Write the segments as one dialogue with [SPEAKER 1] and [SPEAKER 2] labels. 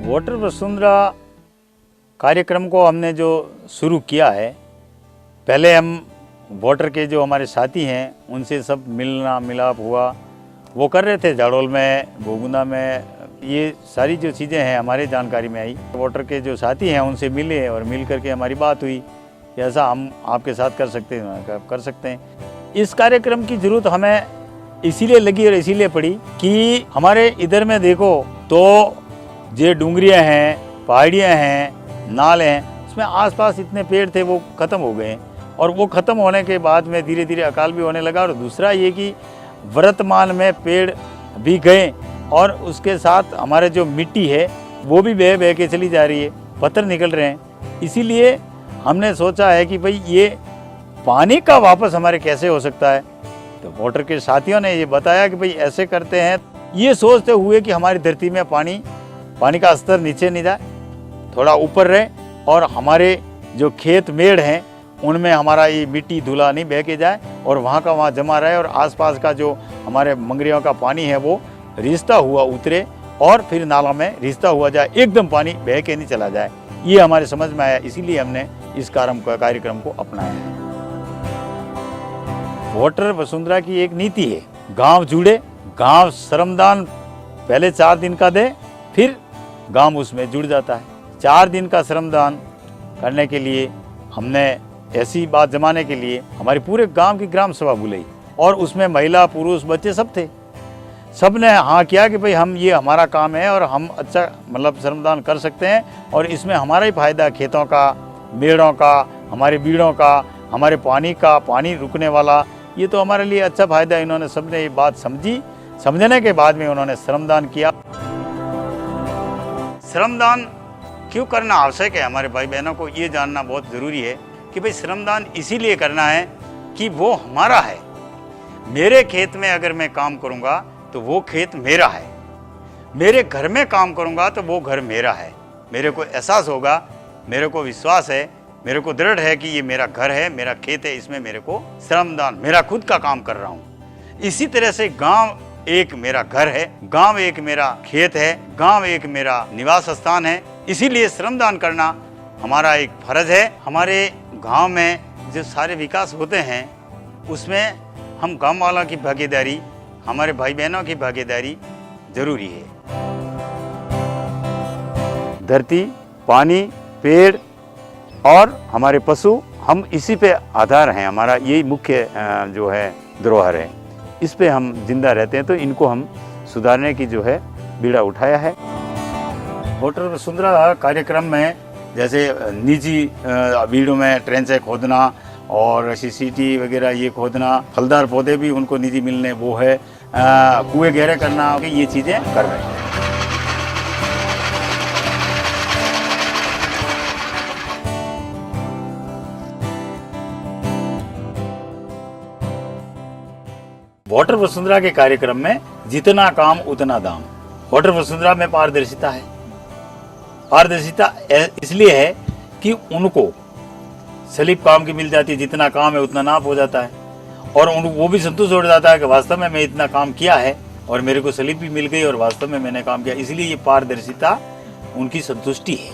[SPEAKER 1] Water Vasundhara कार्यक्रम को हमने जो शुरू किया है, पहले हम वाटर के जो हमारे साथी हैं उनसे सब मिलना मिलाप हुआ, वो कर रहे थे जाडोल में, गोगुंदा में, ये सारी जो चीज़ें हैं हमारे जानकारी में आई। वाटर के जो साथी हैं उनसे मिले और मिल करके हमारी बात हुई कि ऐसा हम आपके साथ कर सकते हैं, कर सकते हैं। इस कार्यक्रम की ज़रूरत हमें इसीलिए लगी और इसीलिए पड़ी कि हमारे इधर में देखो तो ये डूंगरियाँ हैं, पहाड़ियाँ हैं, नाले हैं, उसमें आसपास इतने पेड़ थे वो ख़त्म हो गए और वो ख़त्म होने के बाद में धीरे धीरे अकाल भी होने लगा। और दूसरा ये कि वर्तमान में पेड़ भी गए और उसके साथ हमारे जो मिट्टी है वो भी बह बह के चली जा रही है, पत्थर निकल रहे हैं। इसीलिए हमने सोचा है कि भाई ये पानी का वापस हमारे कैसे हो सकता है। तो वाटर के साथियों ने ये बताया कि भाई ऐसे करते हैं, ये सोचते हुए कि हमारी धरती में पानी का स्तर नीचे नहीं जाए, थोड़ा ऊपर रहे और हमारे जो खेत मेड़ हैं उनमें हमारा ये मिट्टी धूला नहीं बह के जाए और वहाँ का वहाँ जमा रहे और आसपास का जो हमारे मंगरियों का पानी है वो रिश्ता हुआ उतरे और फिर नाला में रिश्ता हुआ जाए, एकदम पानी बह के नहीं चला जाए। ये हमारे समझ में आया, इसीलिए हमने इस कार्यक्रम को अपनाया है। वाटर वसुंधरा की एक नीति है, गांव जुड़े, गांव श्रमदान पहले 4 दिन का दे, फिर गांव उसमें जुड़ जाता है। 4 दिन का श्रमदान करने के लिए हमने ऐसी बात जमाने के लिए हमारी पूरे गांव की ग्राम सभा बुलाई और उसमें महिला पुरुष बच्चे सब थे। सब ने हाँ किया कि भाई हम ये हमारा काम है और हम अच्छा मतलब श्रमदान कर सकते हैं और इसमें हमारा ही फायदा, खेतों का, मेड़ों का, हमारे बीड़ों का, हमारे पानी रुकने वाला, ये तो हमारे लिए अच्छा फायदा है। इन्होंने सबने ये बात समझी, समझने के बाद में उन्होंने श्रमदान किया। श्रमदान क्यों करना आवश्यक है, हमारे भाई बहनों को ये जानना बहुत ज़रूरी है कि भाई श्रमदान इसीलिए करना है कि वो हमारा है। मेरे खेत में अगर मैं काम करूँगा तो वो खेत मेरा है, मेरे घर में काम करूँगा तो वो घर मेरा है। मेरे को एहसास होगा, मेरे को विश्वास है, मेरे को दृढ़ है कि ये मेरा घर है, मेरा खेत है, इसमें मेरे को श्रमदान, मेरा खुद का काम कर रहा हूँ। इसी तरह से गांव एक मेरा घर है, गांव एक मेरा खेत है, गांव एक मेरा निवास स्थान है। इसीलिए श्रमदान करना हमारा एक फर्ज है। हमारे गांव में जो सारे विकास होते हैं उसमें हम गांव वालों की भागीदारी, हमारे भाई बहनों की भागीदारी जरूरी है। धरती, पानी, पेड़ और हमारे पशु, हम इसी पे आधार हैं। हमारा यही मुख्य जो है धरोहर है, इस पे हम जिंदा रहते हैं। तो इनको हम सुधारने की जो है बीड़ा उठाया है। वाटर वसुंधरा कार्यक्रम में जैसे निजी बीड़ों में ट्रेन से खोदना और सीसीटी वगैरह ये खोदना, फलदार पौधे भी उनको निजी मिलने वो है, कुएं गहरे करना, ये चीज़ें कर रहे हैं। वाटर वसुंधरा के कार्यक्रम में जितना काम उतना दाम। वाटर वसुंधरा में पारदर्शिता है। पारदर्शिता इसलिए है कि उनको स्लिप काम की मिल जाती है, जितना काम है उतना नाप हो जाता है और वो भी संतुष्ट हो जाता है कि वास्तव में मैं इतना काम किया है और मेरे को स्लिप भी मिल गई और वास्तव में मैंने काम किया। इसलिए ये पारदर्शिता उनकी संतुष्टि है।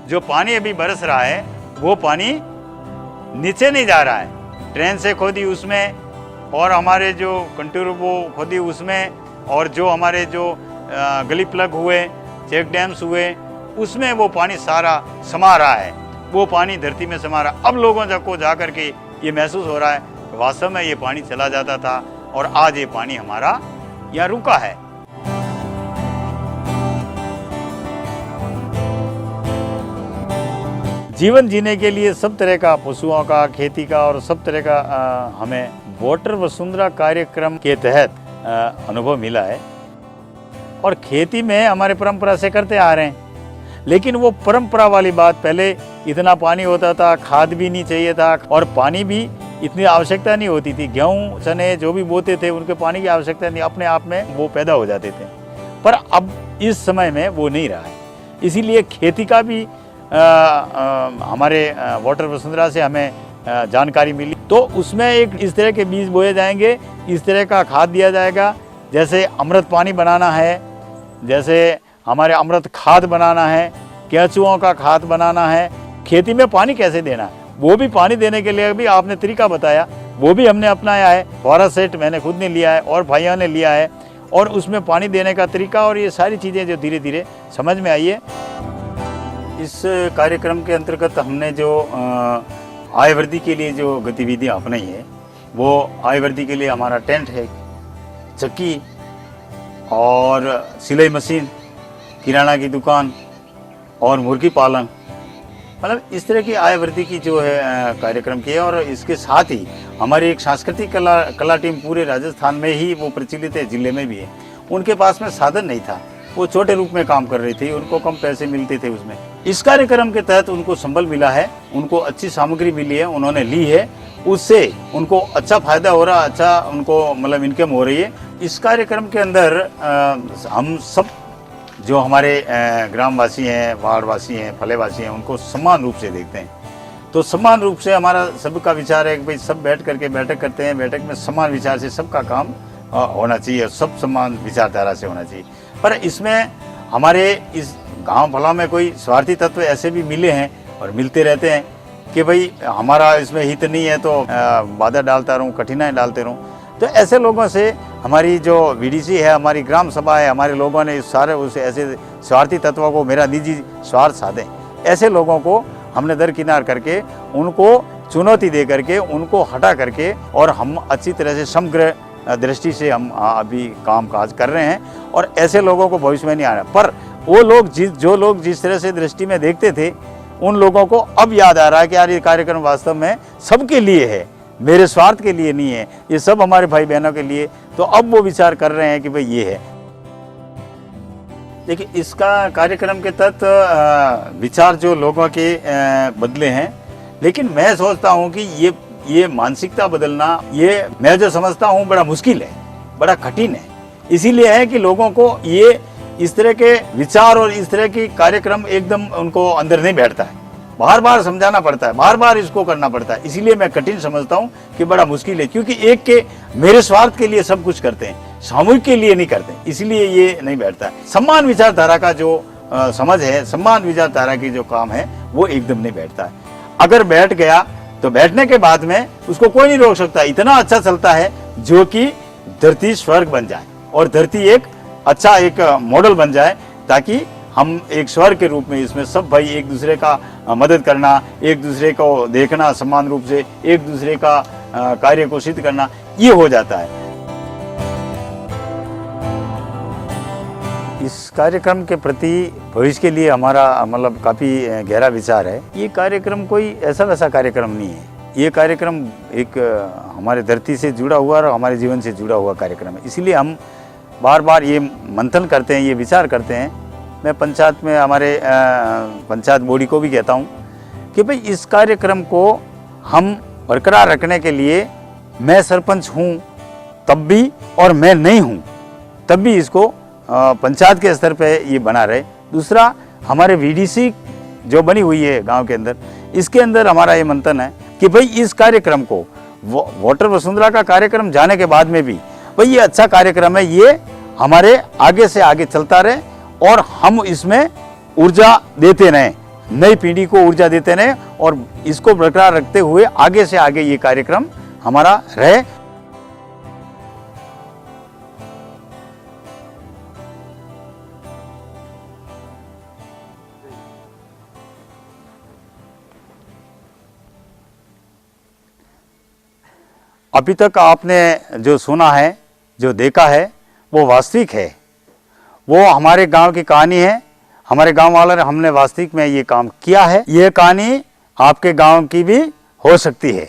[SPEAKER 1] जो पानी अभी बरस रहा है वो पानी नीचे नहीं जा रहा है, ट्रेन से खोदी उसमें और हमारे जो कंटूर वो खोदी उसमें और जो हमारे जो गली प्लग हुए, चेक डैम्स हुए, उसमें वो पानी सारा समा रहा है, वो पानी धरती में समा रहा है। अब लोगों को जा कर के ये महसूस हो रहा है वास्तव में ये पानी चला जाता था और आज ये पानी हमारा यहाँ रुका है। जीवन जीने के लिए सब तरह का, पशुओं का, खेती का और सब तरह का हमें वाटर वसुंधरा कार्यक्रम के तहत अनुभव मिला है। और खेती में हमारे परंपरा से करते आ रहे हैं, लेकिन वो परंपरा वाली बात, पहले इतना पानी होता था, खाद भी नहीं चाहिए था और पानी भी इतनी आवश्यकता नहीं होती थी। गेहूँ चने जो भी बोते थे उनके पानी की आवश्यकता नहीं, अपने आप में वो पैदा हो जाते थे। पर अब इस समय में वो नहीं रहा है, इसीलिए खेती का भी हमारे वाटर वसुंधरा से हमें जानकारी मिली। तो उसमें एक इस तरह के बीज बोए जाएंगे, इस तरह का खाद दिया जाएगा। जैसे अमृत पानी बनाना है, जैसे हमारे अमृत खाद बनाना है, केंचुओं का खाद बनाना है, खेती में पानी कैसे देना है वो भी पानी देने के लिए भी आपने तरीका बताया, वो भी हमने अपनाया है। फौरा सेट मैंने खुद ने लिया है और भाइयों ने लिया है, और उसमें पानी देने का तरीका और ये सारी चीज़ें जो धीरे धीरे समझ में आई है। इस कार्यक्रम के अंतर्गत हमने जो आय वृद्धि के लिए जो गतिविधियाँ अपनाई है, वो आय वृद्धि के लिए हमारा टेंट है, चक्की और सिलाई मशीन, किराना की दुकान और मुर्गी पालन, मतलब इस तरह की आय वृद्धि की जो है कार्यक्रम किए। और इसके साथ ही हमारी एक सांस्कृतिक कला टीम पूरे राजस्थान में ही वो प्रचलित है, जिले में भी है। उनके पास में साधन नहीं था, वो छोटे रूप में काम कर रही थी, उनको कम पैसे मिलते थे उसमें। इस कार्यक्रम के तहत उनको संबल मिला है, उनको अच्छी सामग्री मिली है, उन्होंने ली है, उससे उनको अच्छा फायदा हो रहा, अच्छा उनको मतलब इनकम हो रही है। इस कार्यक्रम के अंदर हम सब जो हमारे ग्रामवासी हैं, वार्डवासी हैं, फलेवासी हैं, उनको समान रूप से देखते हैं। तो समान रूप से हमारा सबका विचार है कि भाई सब बैठ करके बैठक करते हैं, बैठक में समान विचार से सबका काम होना चाहिए, सब समान विचारधारा से होना चाहिए। पर इसमें हमारे इस गांव फला में कोई स्वार्थी तत्व ऐसे भी मिले हैं और मिलते रहते हैं कि भाई हमारा इसमें हित नहीं है तो बाधा डालता रहूँ, कठिनाई डालते रहूँ। तो ऐसे लोगों से हमारी जो वीडीसी है, हमारी ग्राम सभा है, हमारे लोगों ने इस सारे उस ऐसे स्वार्थी तत्वों को, मेरा निजी स्वार्थ साधे, ऐसे लोगों को हमने दरकिनार करके उनको चुनौती दे करके उनको हटा करके, और हम अच्छी तरह से समग्र दृष्टि से हम अभी काम काज कर रहे हैं। और ऐसे लोगों को भविष्य में नहीं आना। पर वो लोग जो लोग जिस तरह से दृष्टि में देखते थे, उन लोगों को अब याद आ रहा है कि यार ये कार्यक्रम वास्तव में सबके लिए है, मेरे स्वार्थ के लिए नहीं है, ये सब हमारे भाई बहनों के लिए। तो अब वो विचार कर रहे हैं कि भाई ये है। देखिए, इसका कार्यक्रम के तहत विचार जो लोगों के बदले हैं, लेकिन मैं सोचता हूँ कि ये मानसिकता बदलना, ये मैं जो समझता हूँ बड़ा मुश्किल है, बड़ा कठिन है। इसीलिए है कि लोगों को ये इस तरह के विचार और इस तरह की कार्यक्रम एकदम उनको अंदर नहीं बैठता है, बार बार समझाना पड़ता है, बार बार इसको करना पड़ता है। इसीलिए मैं कठिन समझता हूँ कि बड़ा मुश्किल है, क्योंकि एक के मेरे स्वार्थ के लिए सब कुछ करते हैं, सामूहिक के लिए नहीं करते, इसलिए ये नहीं बैठता है। सम्मान विचारधारा का जो समझ है, सम्मान विचारधारा की जो काम है, वो एकदम नहीं बैठता है। अगर बैठ गया तो बैठने के बाद में उसको कोई नहीं रोक सकता। इतना अच्छा चलता है जो कि धरती स्वर्ग बन जाए और धरती एक अच्छा एक मॉडल बन जाए, ताकि हम एक स्वर्ग के रूप में इसमें सब भाई एक दूसरे का मदद करना, एक दूसरे को देखना, समान रूप से एक दूसरे का कार्य को सिद्ध करना, ये हो जाता है। इस कार्यक्रम के प्रति भविष्य के लिए हमारा मतलब काफ़ी गहरा विचार है। ये कार्यक्रम कोई ऐसा वैसा कार्यक्रम नहीं है, ये कार्यक्रम एक हमारे धरती से जुड़ा हुआ और हमारे जीवन से जुड़ा हुआ कार्यक्रम है। इसीलिए हम बार बार ये मंथन करते हैं, ये विचार करते हैं। मैं पंचायत में हमारे पंचायत बॉडी को भी कहता हूँ कि भाई इस कार्यक्रम को हम बरकरार रखने के लिए, मैं सरपंच हूँ तब भी और मैं नहीं हूँ तब भी इसको पंचायत के स्तर पे ये बना रहे। दूसरा, हमारे वीडीसी जो बनी हुई है गांव के अंदर, इसके अंदर हमारा ये मंथन है कि भाई इस कार्यक्रम को वोटर वसुंधरा का कार्यक्रम जाने के बाद में भी भाई ये अच्छा कार्यक्रम है, ये हमारे आगे से आगे चलता रहे और हम इसमें ऊर्जा देते रहें, नई पीढ़ी को ऊर्जा देते रहें और इसको बरकरार रखते हुए आगे से आगे ये कार्यक्रम हमारा रहे। अभी तक आपने जो सुना है, जो देखा है, वो वास्तविक है, वो हमारे गांव की कहानी है। हमारे गांव वालों ने, हमने वास्तविक में ये काम किया है। ये कहानी आपके गांव की भी हो सकती है।